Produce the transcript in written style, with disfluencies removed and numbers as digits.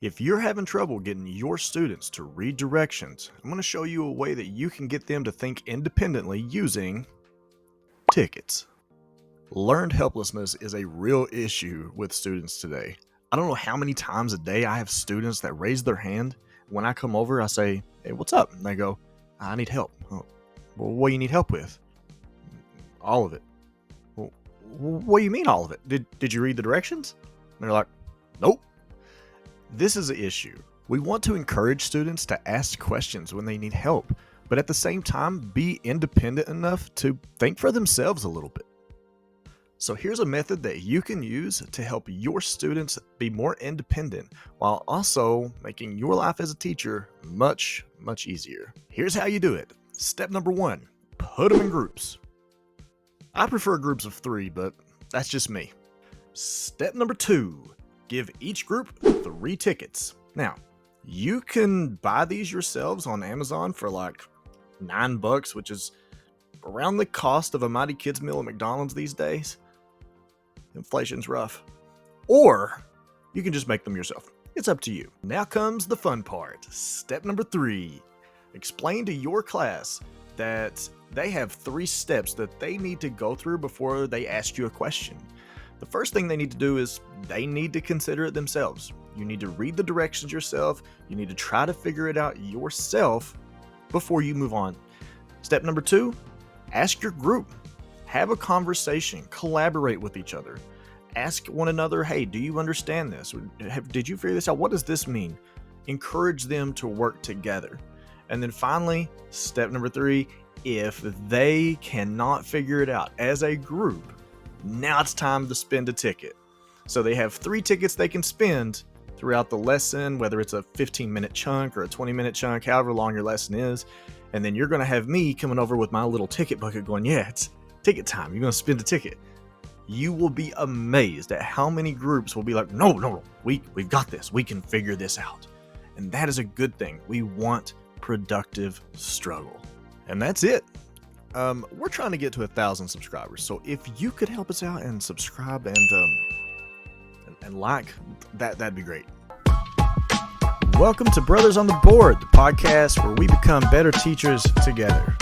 If you're having trouble getting your students to read directions, I'm going to show you a way that you can get them to think independently using tickets. Learned helplessness is a real issue with students today. I don't know how many times a day I have students that raise their hand. When I come over, I say, "Hey, what's up?" And they go, "I need help." "Oh, well, what do you need help with?" "All of it." "Well, what do you mean all of it? Did you read the directions?" And they're like, "Nope." This is an issue. We want to encourage students to ask questions when they need help, but at the same time, be independent enough to think for themselves a little bit. So here's a method that you can use to help your students be more independent while also making your life as a teacher much, much easier. Here's how you do it. Step number 1, put them in groups. I prefer groups of 3, but that's just me. Step number 2, give each group 3 tickets. Now, you can buy these yourselves on Amazon for like $9, which is around the cost of a Mighty Kids meal at McDonald's these days. Inflation's rough. Or you can just make them yourself. It's up to you. Now comes the fun part. Step number 3, explain to your class that they have 3 steps that they need to go through before they ask you a question. The first thing they need to do is they need to consider it themselves. You need to read the directions yourself. You need to try to figure it out yourself before you move on. Step number 2, ask your group. Have a conversation. Collaborate with each other. Ask one another, "Hey, do you understand this? Did you figure this out? What does this mean?" Encourage them to work together. And then finally, step number 3, if they cannot figure it out as a group, now it's time to spend a ticket. So they have 3 tickets they can spend throughout the lesson, whether it's a 15-minute chunk or a 20-minute chunk, however long your lesson is. And then you're going to have me coming over with my little ticket bucket going, "Yeah, it's ticket time. You're going to spend a ticket." You will be amazed at how many groups will be like, no, we've got this. We can figure this out. And that is a good thing. We want productive struggle. And that's it. We're trying to get to 1,000 subscribers. So if you could help us out and subscribe and like, that'd be great. Welcome to Brothers on the Board, the podcast where we become better teachers together.